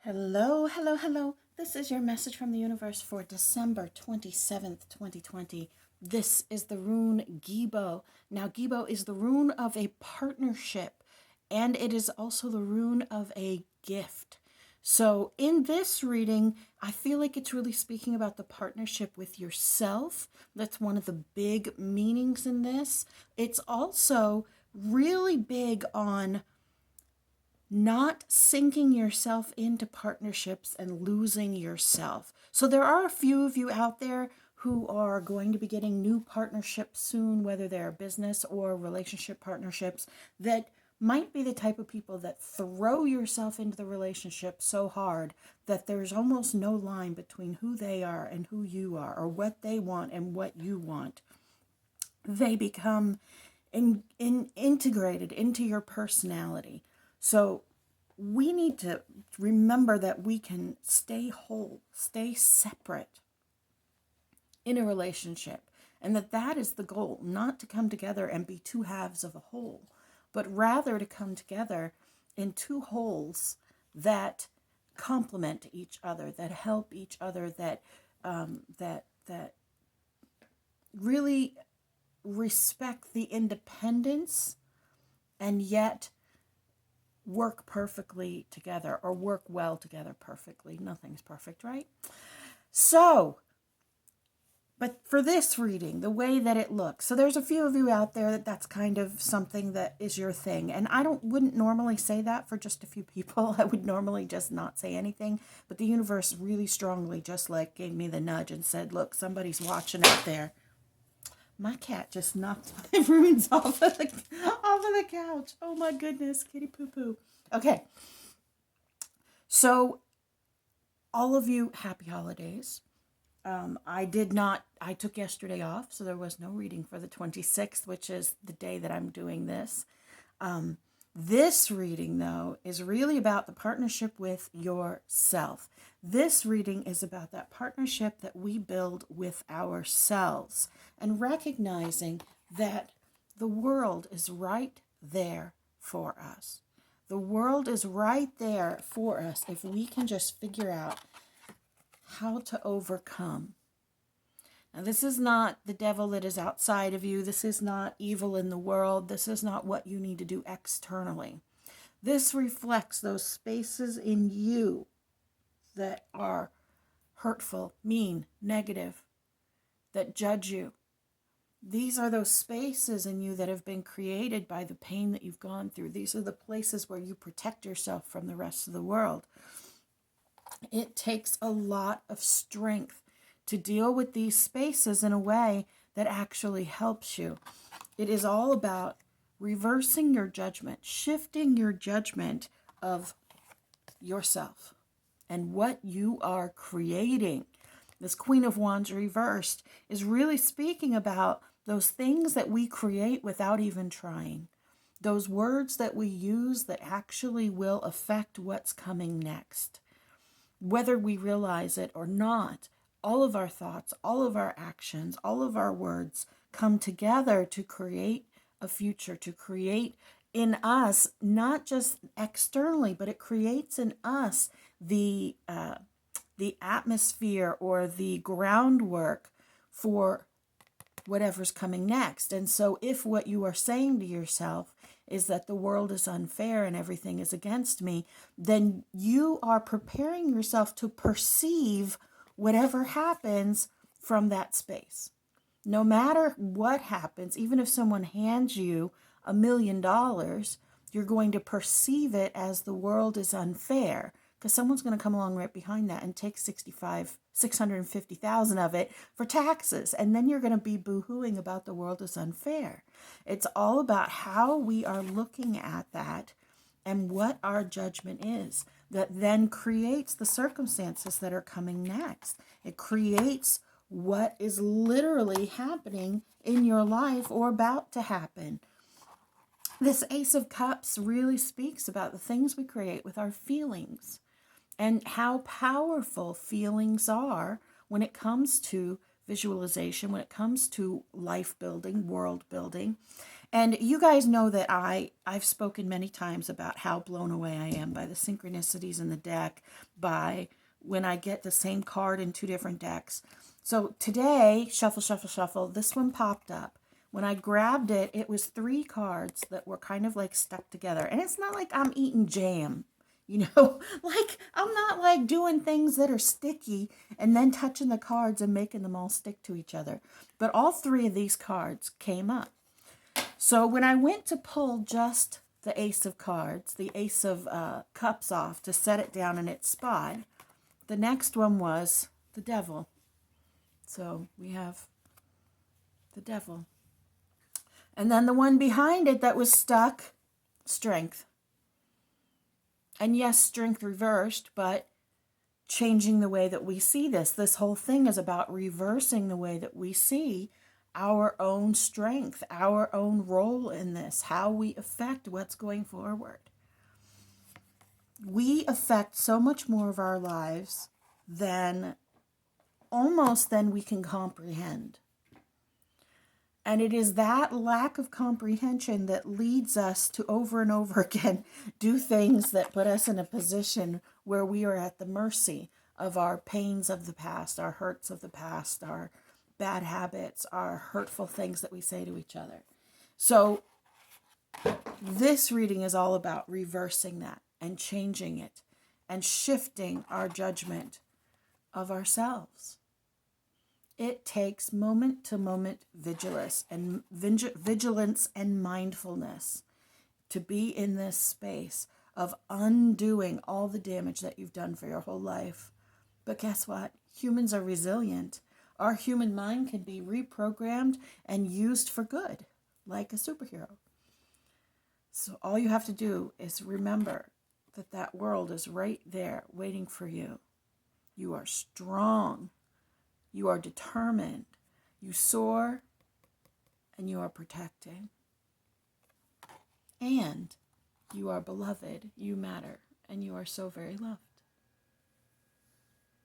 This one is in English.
Hello, hello, hello. This is your message from the universe for December 27th, 2020. This is the rune Gibo. Now, Gibo is the rune of a partnership, and it is also the rune of a gift. So, in this reading, I feel like it's really speaking about the partnership with yourself. That's one of the big meanings in this. It's also really big on not sinking yourself into partnerships and losing yourself. So there are a few of you out there who are going to be getting new partnerships soon, whether they're business or relationship partnerships, that might be the type of people that throw yourself into the relationship so hard that there's almost no line between who they are and who you are, or what they want and what you want. They become integrated into your personality. So we need to remember that we can stay whole, stay separate in a relationship, and that is the goal, not to come together and be two halves of a whole, but rather to come together in two wholes that complement each other, that help each other, that really respect the independence and yet work perfectly together, or work well together perfectly. Nothing's perfect, right? So, but for this reading, the way that it looks, so there's a few of you out there that's kind of something that is your thing. And I wouldn't normally say that for just a few people. I would normally just not say anything. But the universe really strongly just like gave me the nudge and said, look, somebody's watching out there. My cat just knocked my runes off of the couch. Oh my goodness, kitty poo poo. Okay. So, all of you, happy holidays. I took yesterday off, so there was no reading for the 26th, which is the day that I'm doing this. This reading, though, is really about the partnership with yourself. This reading is about that partnership that we build with ourselves and recognizing that the world is right there for us. The world is right there for us if we can just figure out how to overcome. Now, this is not the devil that is outside of you. This is not evil in the world. This is not what you need to do externally. This reflects those spaces in you that are hurtful, mean, negative, that judge you. These are those spaces in you that have been created by the pain that you've gone through. These are the places where you protect yourself from the rest of the world. It takes a lot of strength to deal with these spaces in a way that actually helps you. It is all about reversing your judgment, shifting your judgment of yourself and what you are creating. This Queen of Wands reversed is really speaking about those things that we create without even trying. Those words that we use that actually will affect what's coming next. Whether we realize it or not, all of our thoughts, all of our actions, all of our words come together to create a future, to create in us, not just externally, but it creates in us the atmosphere or the groundwork for whatever's coming next. And so if what you are saying to yourself is that the world is unfair and everything is against me, then you are preparing yourself to perceive whatever happens from that space. No matter what happens, even if someone hands you $1 million, you're going to perceive it as the world is unfair, because someone's going to come along right behind that and take 650,000 of it for taxes. And then you're going to be boo-hooing about the world is unfair. It's all about how we are looking at that and what our judgment is that then creates the circumstances that are coming next. It creates what is literally happening in your life or about to happen. This Ace of Cups really speaks about the things we create with our feelings and how powerful feelings are when it comes to visualization, when it comes to life building, world building. And you guys know that I've spoken many times about how blown away I am by the synchronicities in the deck, by when I get the same card in two different decks. So today, shuffle, shuffle, shuffle, this one popped up. When I grabbed it, it was 3 cards that were kind of like stuck together. And it's not like I'm eating jam, you know, like I'm not like doing things that are sticky and then touching the cards and making them all stick to each other. But all 3 of these cards came up. So when I went to pull just the Ace of Cards, the Ace of Cups off to set it down in its spot, the next one was the Devil. So we have the Devil. And then the one behind it that was stuck, Strength. And yes, Strength reversed, but changing the way that we see this. This whole thing is about reversing the way that we see our own strength, our own role in this, how we affect what's going forward. We affect so much more of our lives than we can comprehend. And it is that lack of comprehension that leads us to over and over again do things that put us in a position where we are at the mercy of our pains of the past, our hurts of the past, our bad habits, our hurtful things that we say to each other. So this reading is all about reversing that and changing it and shifting our judgment of ourselves. It takes moment-to-moment vigilance and mindfulness to be in this space of undoing all the damage that you've done for your whole life. But guess what? Humans are resilient. Our human mind can be reprogrammed and used for good, like a superhero. So all you have to do is remember that that world is right there waiting for you. You are strong. You are determined. You soar, and you are protected. And you are beloved. You matter, and you are so very loved.